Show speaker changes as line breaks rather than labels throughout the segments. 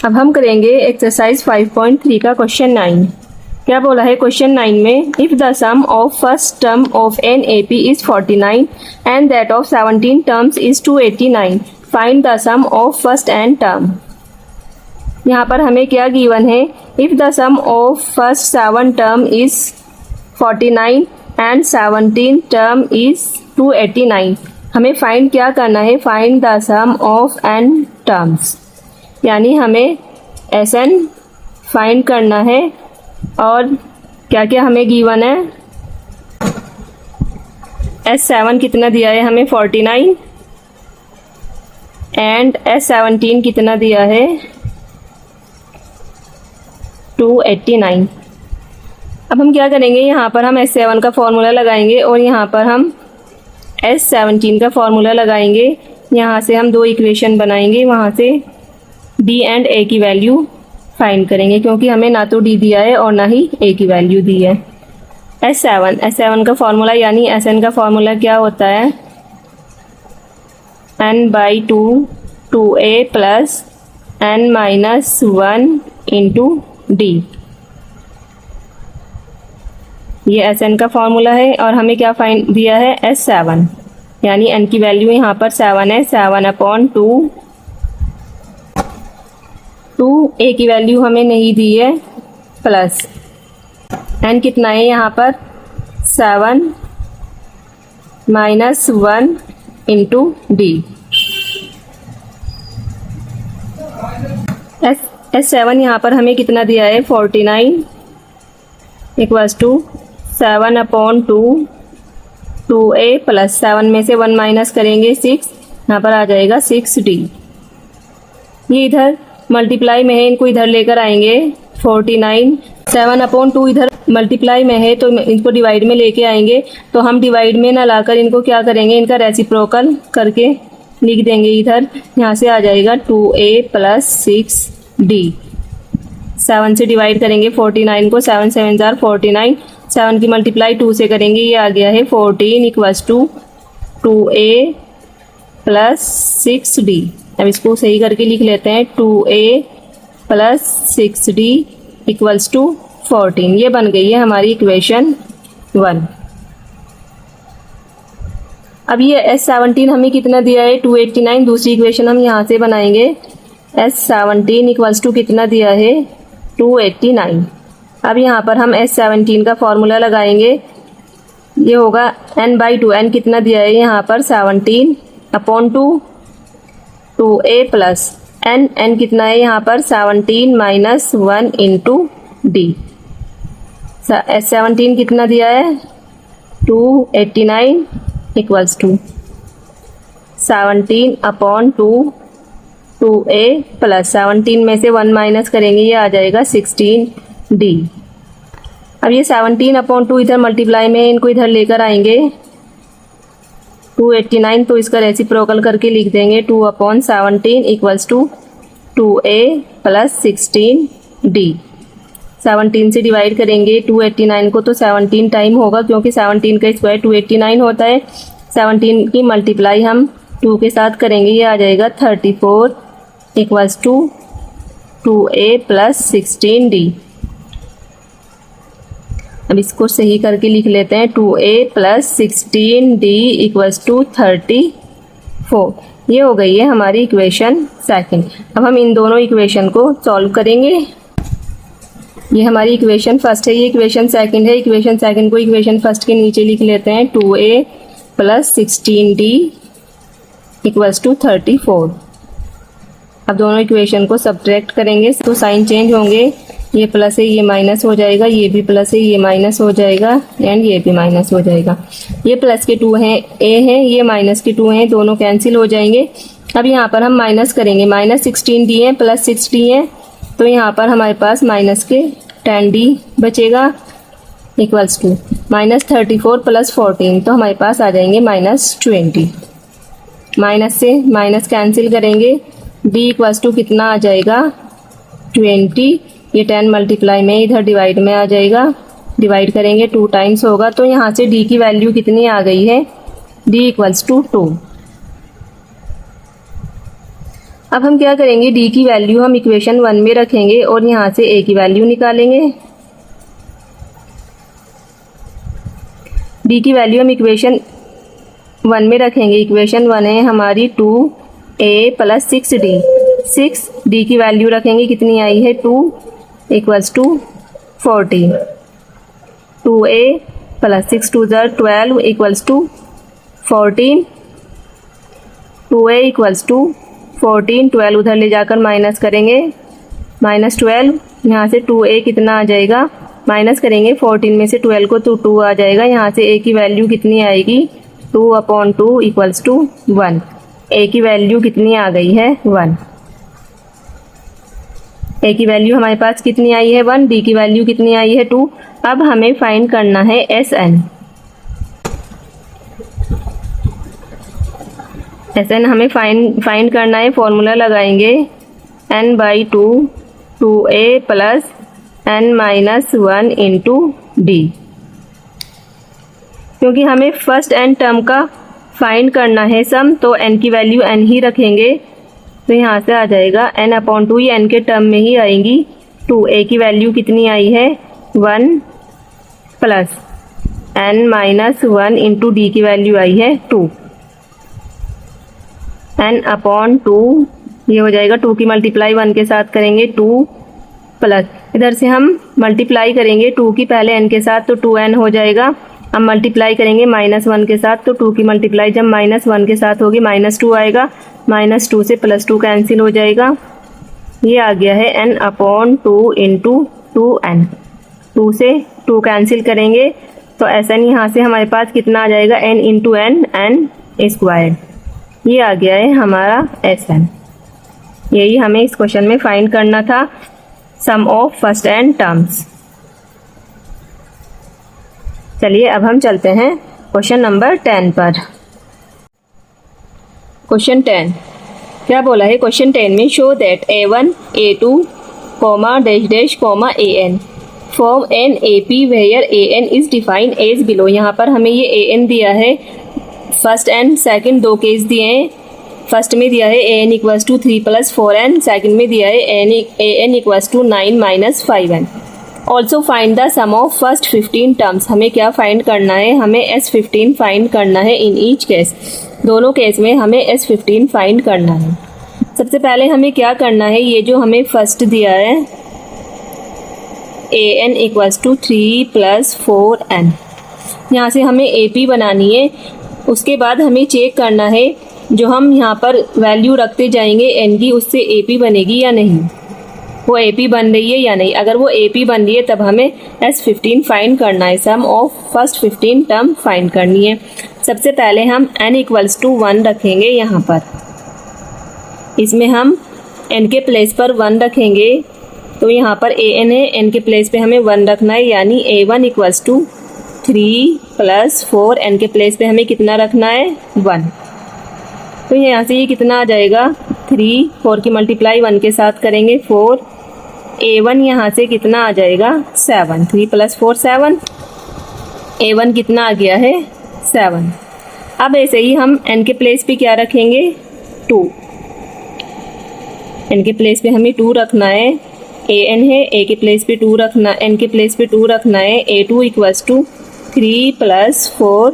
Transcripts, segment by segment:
अब हम करेंगे एक्सरसाइज 5.3 का क्वेश्चन 9। क्या बोला है क्वेश्चन 9 में, if the sum of first term of an A P is 49 and that of 17 terms is 289, find the sum of first n term. यहाँ पर हमें क्या गिवन है, if the sum of first 7 term is 49 and 17 term is 289। हमें find क्या करना है, find the sum of n terms, यानी हमें एस एन फाइंड करना है। और क्या क्या हमें गिवन है, S7 कितना दिया है हमें 49 एंड S17 कितना दिया है 289। अब हम क्या करेंगे, यहाँ पर हम S7 का फॉर्मूला लगाएंगे और यहाँ पर हम S17 का फॉर्मूला लगाएंगे। यहाँ से हम दो इक्वेशन बनाएंगे, वहाँ से D एंड A की वैल्यू फाइंड करेंगे, क्योंकि हमें ना तो D दिया है और ना ही A की वैल्यू दी है। S7 का फॉर्मूला यानी Sn का फॉर्मूला क्या होता है, n/2 2a plus n-1 into D। ये Sn का फॉर्मूला है और हमें क्या फाइंड दिया है S7, यानी n की वैल्यू यहाँ पर 7 है, 7/2। 2a की वैल्यू हमें नहीं दी है, प्लस n कितना है यहाँ पर 7 -1 इंटू D। S7 यहाँ पर हमें कितना दिया है 49 इक्वल्स टू 7/2 2a प्लस 7 में से 1 माइनस करेंगे 6, यहाँ पर आ जाएगा 6D। ये इधर मल्टीप्लाई में है, इनको इधर लेकर आएंगे 49 7/2 इधर मल्टीप्लाई में है तो इनको डिवाइड में लेके आएंगे। तो हम डिवाइड में ना लाकर इनको क्या करेंगे, इनका रेसिप्रोकल करके लिख देंगे इधर। यहाँ से आ जाएगा 2a प्लस 6d। 7 से डिवाइड करेंगे 49 को, 7 7 जार 49, 7 की मल्टीप्लाई 2 से करेंगे, ये आ गया है 14 equals to 2a plus 6d। अब इसको सही करके लिख लेते हैं, 2a plus 6d equals to 14। ये बन गई है हमारी इक्वेशन 1। अब ये S17 हमें कितना दिया है 289, दूसरी इक्वेशन हम यहाँ से बनाएंगे। S17 इक्वल्स टू कितना दिया है 289। अब यहाँ पर हम S17 का फॉर्मूला लगाएंगे, ये होगा n/2। n कितना दिया है यहाँ पर 17/2 2a प्लस n कितना है यहाँ पर 17 -1 इंटू D। S17 कितना दिया है 289 इक्वल्स टू 17/2 2a प्लस 17 में से 1 माइनस करेंगे, ये आ जाएगा 16D। अब ये 17/2 इधर मल्टीप्लाई में, इनको इधर लेकर आएंगे 289, तो इसका रेसिप्रोकल करके लिख देंगे 2/17 equals to 2a plus 16d। 17 से डिवाइड करेंगे 289 को तो 17 टाइम होगा, क्योंकि 17 का स्क्वायर 289 होता है। 17 की मल्टीप्लाई हम 2 के साथ करेंगे, ये आ जाएगा 34 equals to 2a plus 16d। अब इसको सही करके लिख लेते हैं, 2a plus 16d equals to 34। ये हो गई है हमारी इक्वेशन सेकंड। अब हम इन दोनों इक्वेशन को सॉल्व करेंगे। ये हमारी इक्वेशन फर्स्ट है, ये इक्वेशन सेकंड है। इक्वेशन सेकंड को इक्वेशन फर्स्ट के नीचे लिख लेते हैं, 2a plus 16d equals to 34। अब दोनों इक्वेशन को सब्ट्रैक्ट करेंगे तो साइन चेंज होंगे, ये प्लस है ये माइनस हो जाएगा, ये भी प्लस है ये माइनस हो जाएगा एंड ये भी माइनस हो जाएगा। ये प्लस के 2 हैं a हैं, ये माइनस के 2 हैं, दोनों कैंसिल हो जाएंगे। अब यहाँ पर हम माइनस करेंगे, माइनस 16d है प्लस 6d है, तो यहाँ पर हमारे पास माइनस के 10d बचेगा इक्वल्स टू -34 प्लस 14, तो हमारे पास आ जाएंगे -20। माइनस से माइनस कैंसिल करेंगे, d इक्वल्स टू कितना आ जाएगा 20। ये 10 मल्टीप्लाई में इधर डिवाइड में आ जाएगा, डिवाइड करेंगे 2 टाइम्स होगा, तो यहाँ से d की वैल्यू कितनी आ गई है, d इक्वल्स टू 2। अब हम क्या करेंगे, डी की वैल्यू हम इक्वेशन 1 में रखेंगे और यहाँ से ए की वैल्यू निकालेंगे। डी की वैल्यू हम इक्वेशन 1 में रखेंगे। इक्वेशन 1 है हमारी 2a प्लस 6d। 6d की वैल्यू रखेंगे, कितनी आई है 2 equals to 14। 2a plus 6 2 12 equals to 14। 2a equals to 14, 12 उधर ले जाकर माइनस करेंगे, -12। यहाँ से 2a कितना आ जाएगा, माइनस करेंगे 14 में से 12 को तो 2 आ जाएगा। यहाँ से a की वैल्यू कितनी आएगी, 2/2 इक्वल्स टू 1। a की वैल्यू कितनी आ गई है 1। a की वैल्यू हमारे पास कितनी आई है 1, d की वैल्यू कितनी आई है 2। अब हमें फाइंड करना है Sn। Sn हमें फाइंड करना है, फॉर्मूला लगाएंगे n/2 2a plus n-1 into d। क्योंकि हमें फर्स्ट n टर्म का फाइंड करना है सम, तो n की वैल्यू n ही रखेंगे। तो यहाँ से आ जाएगा n/2, ये n के टर्म में ही आएंगी। 2a की वैल्यू कितनी आई है 1 प्लस n-1 इंटू d की वैल्यू आई है 2। n/2 ये हो जाएगा, 2 की मल्टीप्लाई 1 के साथ करेंगे 2 प्लस, इधर से हम मल्टीप्लाई करेंगे 2 की पहले n के साथ तो 2n हो जाएगा। अब मल्टीप्लाई करेंगे -1 के साथ, तो 2 की मल्टीप्लाई जब -1 के साथ होगी -2 आएगा। -2 से +2 कैंसिल हो जाएगा। ये आ गया है n/2 इंटू 2n। 2 से 2 कैंसिल करेंगे तो Sn यहाँ से हमारे पास कितना आ जाएगा, n into n, n square. ये आ गया है हमारा Sn। यही हमें इस क्वेश्चन में फाइंड करना था, सम ऑफ फर्स्ट n टर्म्स। चलिए अब हम चलते हैं क्वेश्चन नंबर 10 पर। क्वेश्चन 10 क्या बोला है, क्वेश्चन 10 में show that a1 a2 dash dash an form an AP where an is defined as below. यहाँ पर हमें ये an दिया है, फर्स्ट एंड सेकंड दो केस दिए हैं। फर्स्ट में दिया है an equals to 3 + 4n, second में दिया है an equals to 9 - 5n। Also find the sum of first 15 terms. हमें क्या फाइंड करना है, हमें S15 फाइंड करना है इन ईच केस। दोनों केस में हमें S15 फाइंड करना है। सबसे पहले हमें क्या करना है, ये जो हमें फर्स्ट दिया है an इक्वल्स टू 3 + 4n, यहाँ से हमें AP बनानी है। उसके बाद हमें चेक करना है, जो हम यहाँ पर वैल्यू रखते जाएंगे n की, उससे AP बनेगी या नहीं, वो AP बन रही है या नहीं। अगर वो AP बन रही है तब हमें S15 फाइंड करना है, सम ऑफ फर्स्ट 15 टर्म फाइंड करनी है। सबसे पहले हम n इक्वल्स टू 1 रखेंगे यहाँ पर, इसमें हम n के प्लेस पर 1 रखेंगे। तो यहाँ पर an है, n के प्लेस पे हमें 1 रखना है, यानी a1 इक्वल्स टू 3 + 4, n के प्लेस पे हमें कितना रखना है 1। तो यहाँ से ये कितना आ जाएगा 3, 4 की मल्टीप्लाई 1 के साथ करेंगे 4, a1 यहाँ से कितना आ जाएगा 7, 3 + 4 7, a1 कितना आ गया है 7। अब ऐसे ही हम n के प्लेस पे क्या रखेंगे 2, n के प्लेस पे हमें 2 रखना है। an है, a के प्लेस पे 2 रखना, n के प्लेस पे 2 रखना है। a2 इक्वल्स टू 3 + 4,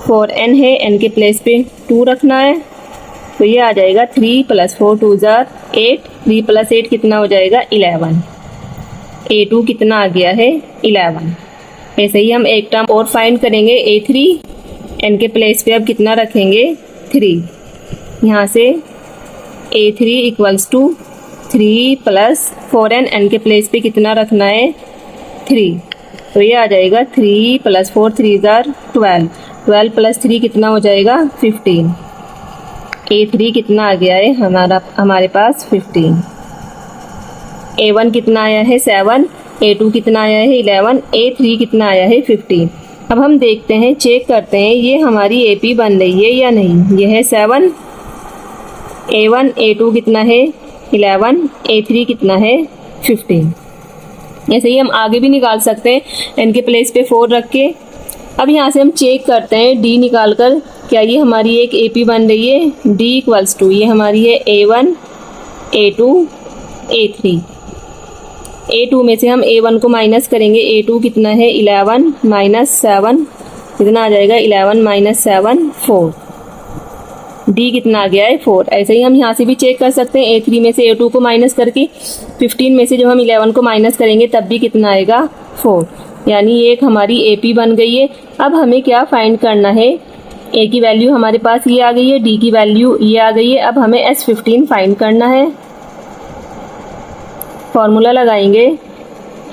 4n है, n के प्लेस पे 2 रखना है। तो ये आ जाएगा 3 + 4 2 8, 3 + 8 कितना हो जाएगा 11। a2 कितना आ गया है 11। ऐसे ही हम एक टर्म और फाइंड करेंगे a3, n के प्लेस पे अब कितना रखेंगे 3। यहाँ से a3 equals to 3 + 4n, n के प्लेस पे कितना रखना है 3। तो ये आ जाएगा 3 + 4 3 12, 12 + 3 कितना हो जाएगा 15। a3 कितना आ गया है हमारे पास 15। a1 कितना आया है 7, a2 कितना आया है 11, a3 कितना आया है 15। अब हम देखते हैं, चेक करते हैं ये हमारी AP बन रही है या नहीं। ये है 7, a1 a2 कितना है 11, a3 कितना है 15। ऐसे ही हम आगे भी निकाल सकते हैं n के प्लेस पे 4 रख के। अब यहाँ से हम चेक करते हैं d निकाल कर, क्या ये हमारी एक AP बन रही है। d इक्वल्स टू, ये हमारी है a1 A2 A3। A2 में से हम A1 को माइनस करेंगे। A2 कितना है 11 माइनस 7 कितना आ जाएगा 11 माइनस 7 4। D कितना आ गया है 4। ऐसे ही हम यहाँ से भी चेक कर सकते हैं A3 में से A2 को माइनस करके 15 में से जब हम 11 को माइनस करेंगे तब भी कितना आएगा 4। यानी एक हमारी AP बन गई है। अब हमें क्या फाइंड करना है, A की वैल्यू हमारे पास ये आ गई है, D की वैल्यू ये आ गई है। अब हमें S15 फाइंड करना है। फॉर्मूला लगाएंगे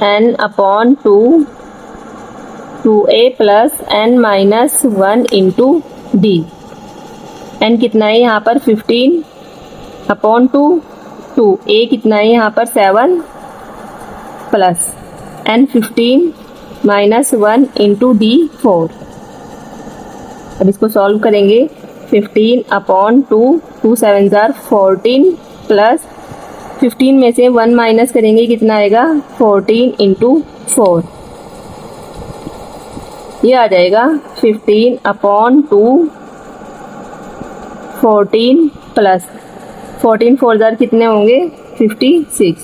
n/2 2a plus n minus 1 into D. n कितना है यहाँ पर 15/2 2a कितना है यहाँ पर 7 plus n 15 minus 1 into D 4। अब इसको सॉल्व करेंगे। 15/2 2 7 जार 14 प्लस 15 में से 1 माइनस करेंगे कितना आएगा 14 इंटू 4। ये आ जाएगा 15/2 14 प्लस 14 4 जार कितने होंगे 56।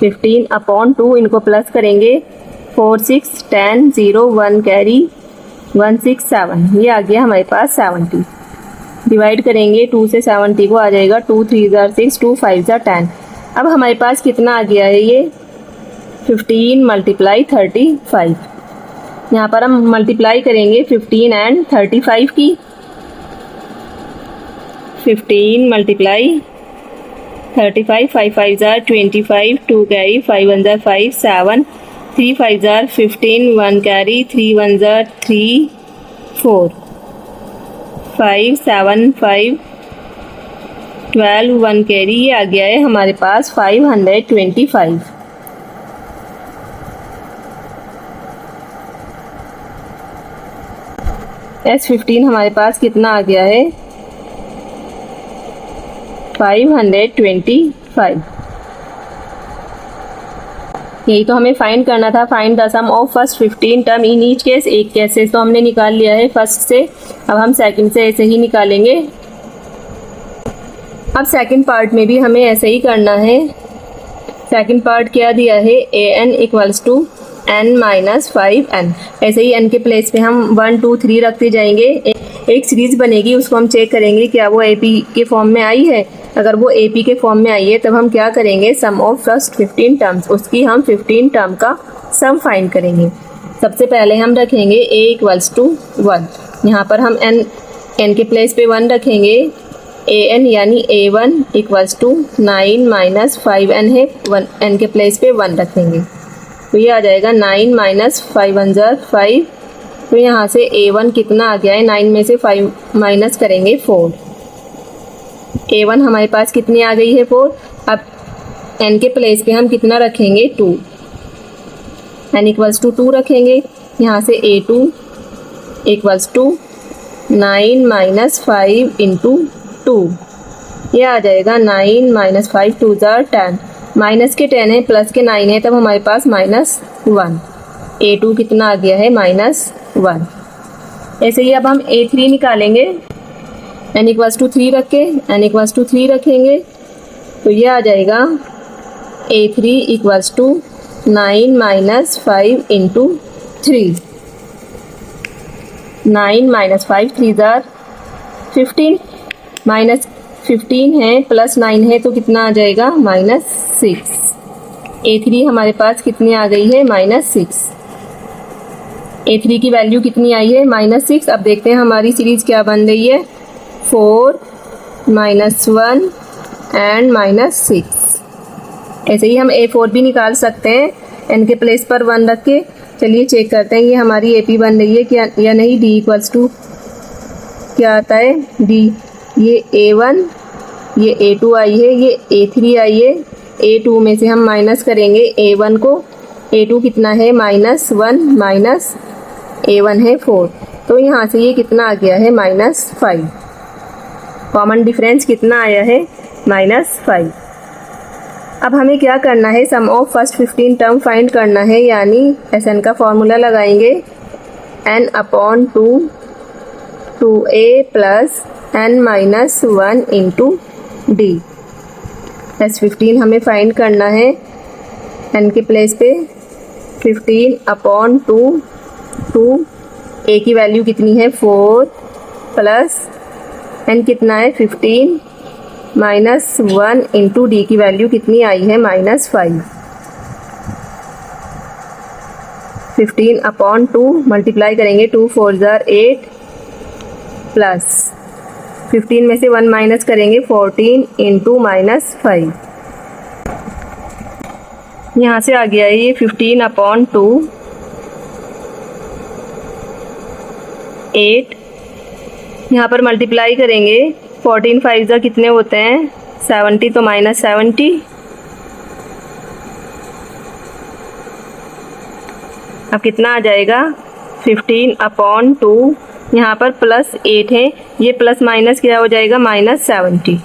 15/2 इनको प्लस करेंगे 4 6 10 0 1 कैरी 1 6 7। ये आ गया हमारे पास 70। डिवाइड करेंगे 2 से 70 को आ जाएगा 2 3 जार 6 2 5 जार 10। अब हमारे पास कितना आ गया है ये 15 मल्टीप्लाई 35। यहाँ पर हम मल्टीप्लाई करेंगे 15 एंड 35 की। 15 multiply 35 5 5 jar 25 2 carry 5 1 jar 5 7 3 5 jar 15 1 carry 3 1 jar 3 4 5 7 5 12 1 carry. ये आ गया है हमारे पास 525। S15 हमारे पास कितना आ गया है 525। यही तो हमें फाइंड करना था। Find the sum of first 15 term in each case. एक केस से तो हमने निकाल लिया है फर्स्ट से, अब हम सेकंड से ऐसे ही निकालेंगे। अब सेकंड पार्ट में भी हमें ऐसे ही करना है। सेकंड पार्ट क्या दिया है an equals to n minus 5n। ऐसे ही n के प्लेस पे हम 1 2 3 रखते जाएंगे। एक सीरीज बनेगी, उसको हम चेक करेंगे क्या वो AP के फॉर्म में आई है। अगर वो AP के फॉर्म में आई है तब हम क्या करेंगे सम ऑफ फर्स्ट 15 टर्म्स, उसकी हम 15 टर्म का सम फाइंड करेंगे। सबसे पहले हम रखेंगे a इक्वल्स टू 1। यहाँ पर हम n के प्लेस पे 1 रखेंगे। an यानी a1 equals to 9 minus 5n है, n के प्लेस पे 1 रखेंगे तो ये आ जाएगा 9 माइनस 5 1 जार 5। तो यहाँ से a1 कितना आ गया है 9 में से 5 माइनस करेंगे 4। a1 हमारे पास कितनी आ गई है 4। अब n के प्लेस पे हम कितना रखेंगे 2। n इक्वल्स टू 2 रखेंगे। यहाँ से a2 equals to 9 minus 5 into 2। ये आ जाएगा 9 माइनस 5 2 जार 10। माइनस के 10 है प्लस के 9 है तब हमारे पास माइनस 1। a2 कितना आ गया है माइनस 1। ऐसे ही अब हम a3 निकालेंगे। n इक्वल्स टू 3 रख के n इक्वल्स टू 3 रखेंगे तो ये आ जाएगा a3 equals to 9 minus 5 into 3। 9 minus 5 3 जार 15। माइनस 15 है प्लस 9 है तो कितना आ जाएगा माइनस 6। a3 हमारे पास कितनी आ गई है माइनस 6। a3 की वैल्यू कितनी आई है माइनस 6। अब देखते हैं हमारी सीरीज क्या बन रही है 4 माइनस 1 एंड माइनस 6। ऐसे ही हम a4 भी निकाल सकते हैं n के प्लेस पर 1 रख के। चलिए चेक करते हैं ये हमारी AP बन रही है क्या या नहीं। d इक्वल्स टू क्या आता है d, ये a1 ये a2 आई है, ये a3 आई है। a2 में से हम माइनस करेंगे a1 को। a2 कितना है माइनस 1 माइनस a1 है 4। तो यहाँ से ये कितना आ गया है माइनस 5। कॉमन डिफरेंस कितना आया है माइनस 5। अब हमें क्या करना है सम ऑफ फर्स्ट 15 टर्म फाइंड करना है, यानी SN का फॉर्मूला लगाएंगे n/2 2a plus n minus 1 into D. S15 हमें फाइंड करना है, n के प्लेस पे 15/2, a की वैल्यू कितनी है 4 प्लस n कितना है 15 माइनस 1 इंटू डी की वैल्यू कितनी आई है -5। 15/2 मल्टीप्लाई करेंगे, 2 4 ज़ार 8 प्लस 15 में से 1 माइनस करेंगे 14 इंटू -5। यहाँ से आ गया ये 15/2 8, यहाँ पर मल्टीप्लाई करेंगे 14 5 ज़ा कितने होते हैं 70, तो -70। अब कितना आ जाएगा 15/2, यहाँ पर प्लस 8 है, ये प्लस माइनस क्या हो जाएगा -70।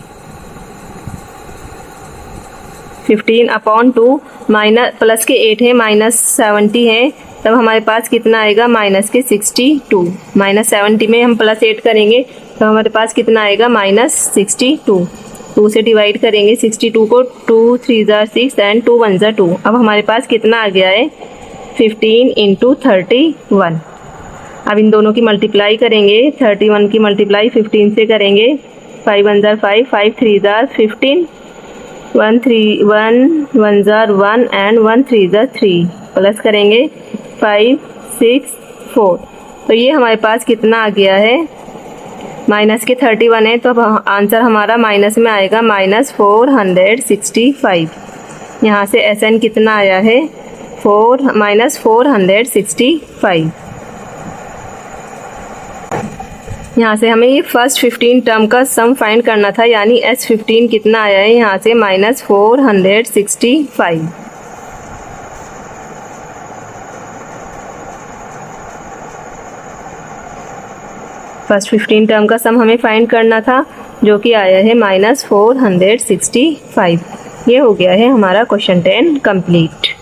15/2 माइनस प्लस के 8 है -70 है, तब हमारे पास कितना आएगा माइनस के 62। -70 में हम प्लस 8 करेंगे तो हमारे पास कितना आएगा -62। 2 से डिवाइड करेंगे 62 को, 2 3 ज़ार 6 एंड 2 1 ज़ार 2। अब हमारे पास कितना आ गया है 15 इंटू 31। अब इन दोनों की मल्टीप्लाई करेंगे, 31 की मल्टीप्लाई 15 से करेंगे, 5 1 ज़ार 5, 5 3 ज़ार 15, 1 3 1 1 ज़ार 1 एंड 1 3 ज़ार 3, प्लस करेंगे 5 6 4। तो ये हमारे पास कितना आ गया है माइनस के 31 है, तो अब आंसर हमारा माइनस में आएगा -465। यहाँ से SN कितना आया है -465। यहाँ से हमें ये फर्स्ट 15 टर्म का सम फाइंड करना था, यानी S15 कितना आया है यहाँ से -465। फर्स्ट 15 टर्म का सम हमें फाइंड करना था, जो कि आया है -465। ये हो गया है हमारा क्वेश्चन 10 कंप्लीट।